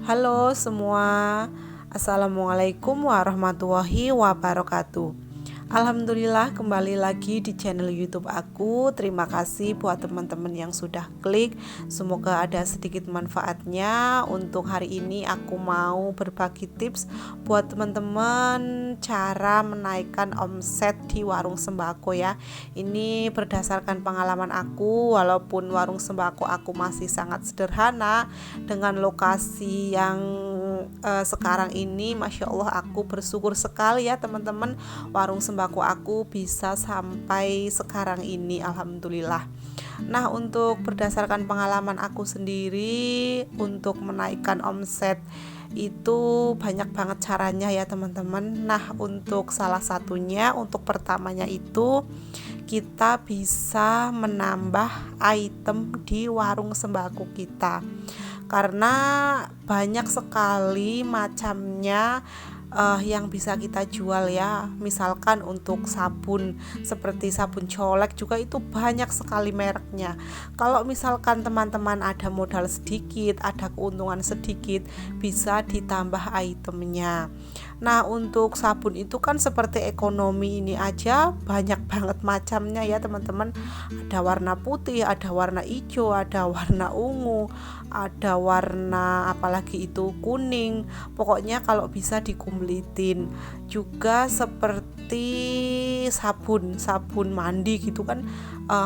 Halo semua, Assalamualaikum warahmatullahi wabarakatuh. Alhamdulillah kembali lagi di channel YouTube aku. Terima kasih buat teman-teman yang sudah klik. Semoga ada sedikit manfaatnya. Untuk hari ini aku mau berbagi tips buat teman-teman cara menaikkan omset di warung sembako ya. Ini berdasarkan pengalaman aku, walaupun warung sembako aku masih sangat sederhana dengan lokasi yang sekarang ini, Masya Allah aku bersyukur sekali ya teman-teman, warung sembako aku bisa sampai sekarang ini, Alhamdulillah. Nah, untuk berdasarkan pengalaman aku sendiri untuk menaikkan omset itu banyak banget caranya ya teman-teman. Nah, untuk salah satunya, untuk pertamanya itu kita bisa menambah item di warung sembako kita, karena banyak sekali macamnya yang bisa kita jual ya. Misalkan untuk sabun seperti sabun colek juga itu banyak sekali mereknya. Kalau misalkan teman-teman ada modal sedikit, ada keuntungan sedikit, bisa ditambah itemnya. Nah, untuk sabun itu kan seperti ekonomi ini aja banyak banget macamnya ya teman-teman. Ada warna putih, ada warna hijau, ada warna ungu, ada warna apalagi itu kuning. Pokoknya kalau bisa dikumplitin. Juga seperti sabun mandi gitu kan,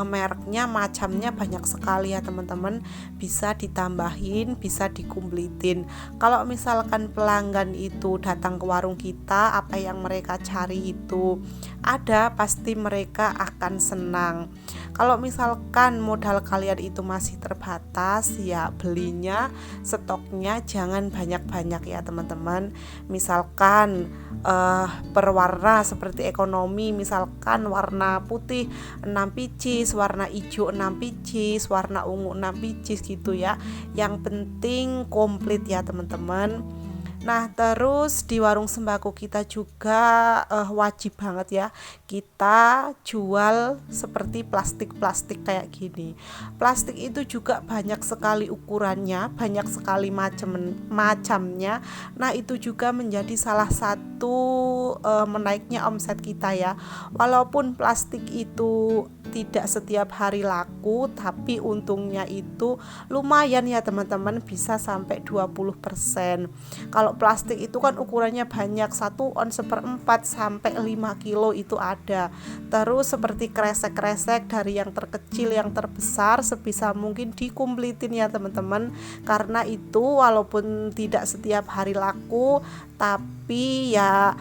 mereknya macamnya banyak sekali ya teman-teman. Bisa ditambahin, bisa dikumplitin. Kalau misalkan pelanggan itu datang ke warung kita, apa yang mereka cari itu ada, pasti mereka akan senang. Kalau misalkan modal kalian itu masih terbatas, ya belinya, stoknya jangan banyak-banyak ya teman-teman. Misalkan per warna seperti ekonomi, misalkan warna putih 6 pieces, warna hijau 6 pieces, warna ungu 6 pieces gitu ya. Yang penting komplit ya teman-teman. Nah, terus di warung sembako kita juga wajib banget ya kita jual seperti plastik-plastik kayak gini. Plastik itu juga banyak sekali ukurannya, banyak sekali macamnya. Nah, itu juga menjadi salah satu menaiknya omset kita ya. Walaupun plastik itu tidak setiap hari laku, tapi untungnya itu lumayan ya teman-teman, bisa sampai 20%. Kalau plastik itu kan ukurannya banyak, 1 on 1/4 sampai 5 kilo itu ada. Terus seperti kresek-kresek dari yang terkecil yang terbesar, sebisa mungkin dikumplitin ya teman-teman. Karena itu walaupun tidak setiap hari laku, tapi ya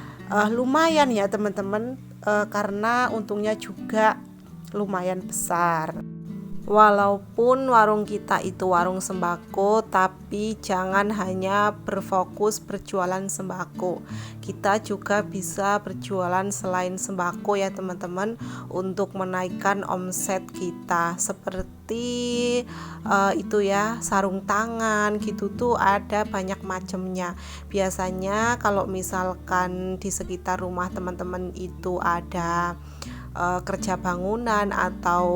lumayan ya teman-teman, karena untungnya juga lumayan besar. Walaupun warung kita itu warung sembako, tapi jangan hanya berfokus berjualan sembako. Kita juga bisa berjualan selain sembako ya teman-teman, untuk menaikkan omset kita. Seperti itu ya, sarung tangan gitu tuh ada banyak macamnya. Biasanya kalau misalkan di sekitar rumah teman-teman itu ada kerja bangunan atau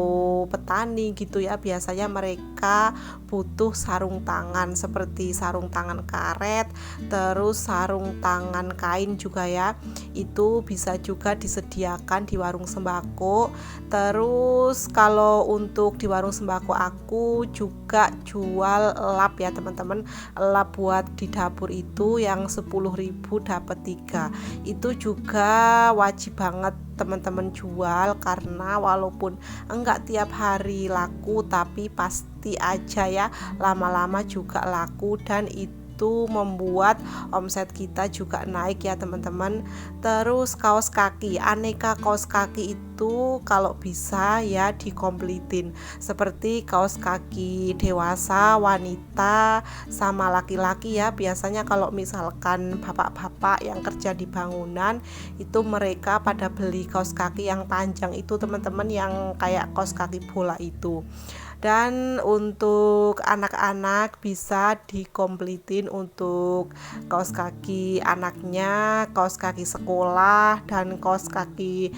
petani gitu ya, biasanya mereka butuh sarung tangan seperti sarung tangan karet, terus sarung tangan kain juga ya. Itu bisa juga disediakan di warung sembako. Terus kalau untuk di warung sembako aku juga jual lap ya teman-teman. Lap buat di dapur itu yang 10.000 dapat 3. Itu juga wajib banget teman-teman jual, karena walaupun enggak tiap hari laku, tapi pasti aja ya lama-lama juga laku, dan itu membuat omset kita juga naik ya teman-teman. Terus kaos kaki, aneka kaos kaki itu kalau bisa ya dikompletin, seperti kaos kaki dewasa, wanita, sama laki-laki ya. Biasanya kalau misalkan bapak-bapak yang kerja di bangunan itu mereka pada beli kaos kaki yang panjang itu teman-teman, yang kayak kaos kaki bola itu. Dan untuk anak-anak bisa dikompletin untuk kaos kaki anaknya, kaos kaki sekolah, dan kaos kaki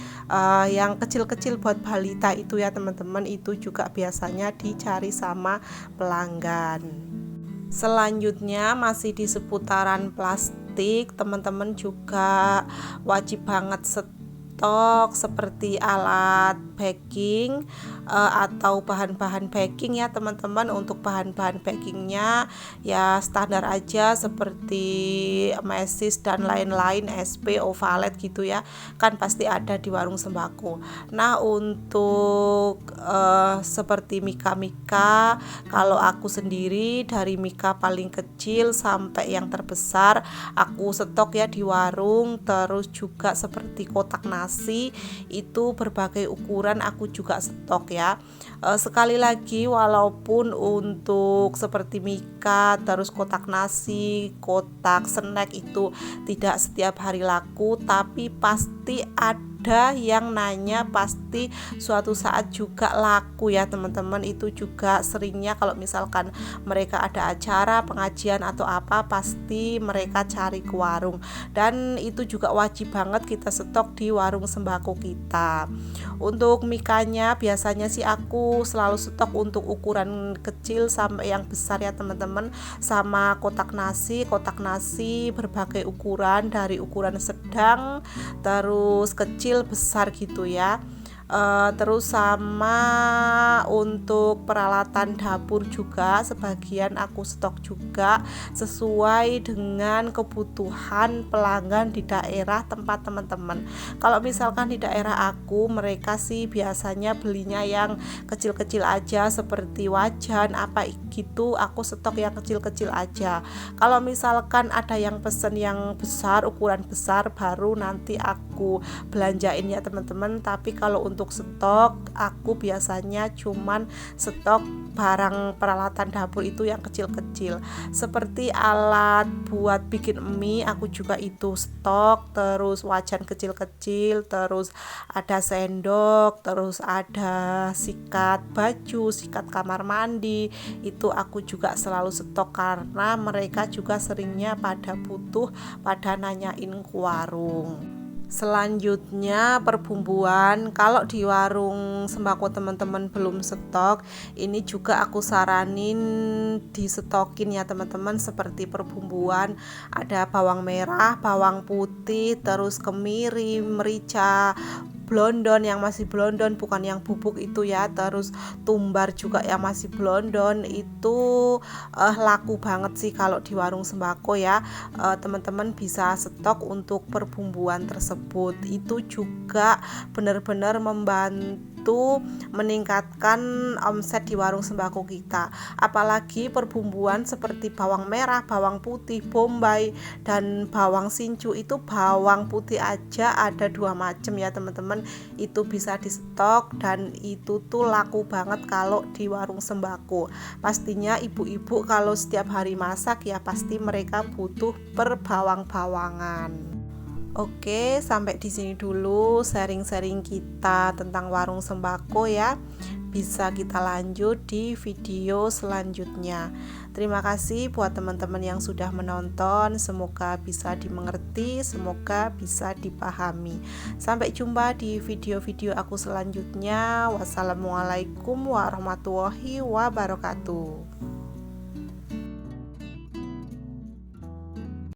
yang kecil-kecil buat balita itu ya teman-teman. Itu juga biasanya dicari sama pelanggan. Selanjutnya masih di seputaran plastik, teman-teman juga wajib banget stok seperti alat baking atau bahan-bahan baking ya teman-teman. Untuk bahan-bahan bakingnya ya standar aja seperti mesis dan lain-lain, SP, Ovalet gitu ya, kan pasti ada di warung sembako. Nah untuk seperti mika-mika, kalau aku sendiri dari mika paling kecil sampai yang terbesar aku stok ya di warung. Terus juga seperti kotak nasi itu berbagai ukuran aku juga stok ya. Sekali lagi, walaupun untuk seperti mika, terus kotak nasi, kotak snack itu tidak setiap hari laku, tapi pasti ada yang nanya, pasti suatu saat juga laku ya teman-teman. Itu juga seringnya kalau misalkan mereka ada acara pengajian atau apa, pasti mereka cari ke warung, dan itu juga wajib banget kita stok di warung sembako kita. Untuk mikanya biasanya sih aku selalu stok untuk ukuran kecil sampai yang besar ya teman-teman. Sama kotak nasi berbagai ukuran, dari ukuran sedang terus kecil besar gitu ya. Terus sama untuk peralatan dapur juga sebagian aku stok juga sesuai dengan kebutuhan pelanggan di daerah tempat teman-teman. Kalau misalkan di daerah aku, mereka sih biasanya belinya yang kecil-kecil aja seperti wajan apa gitu, aku stok yang kecil-kecil aja. Kalau misalkan ada yang pesen yang besar, ukuran besar, baru nanti aku belanjain ya teman-teman. Tapi kalau untuk stok, aku biasanya cuman stok barang peralatan dapur itu yang kecil-kecil. Seperti alat buat bikin mie aku juga itu stok, terus wajan kecil-kecil, terus ada sendok, terus ada sikat baju, sikat kamar mandi, itu aku juga selalu stok karena mereka juga seringnya pada butuh, pada nanyain ke warung. Selanjutnya perbumbuan, kalau di warung sembako teman-teman belum stok, ini juga aku saranin di stokin ya teman-teman. Seperti perbumbuan, ada bawang merah, bawang putih, terus kemiri, merica blondon yang masih blondon, bukan yang bubuk itu ya. Terus tumbar juga yang masih blondon, itu laku banget sih kalau di warung sembako ya. Teman-teman bisa stok untuk perbumbuan tersebut. Itu juga benar-benar membantu meningkatkan omset di warung sembako kita. Apalagi perbumbuan seperti bawang merah, bawang putih, bombay, dan bawang sincu. Itu bawang putih aja ada 2 macam ya teman-teman. Itu bisa di stok dan itu tuh laku banget kalau di warung sembako. Pastinya ibu-ibu kalau setiap hari masak ya pasti mereka butuh perbawang-bawangan. Oke, sampai di sini dulu sharing-sharing kita tentang warung sembako ya. Bisa kita lanjut di video selanjutnya. Terima kasih buat teman-teman yang sudah menonton. Semoga bisa dimengerti, semoga bisa dipahami. Sampai jumpa di video-video aku selanjutnya. Wassalamualaikum warahmatullahi wabarakatuh.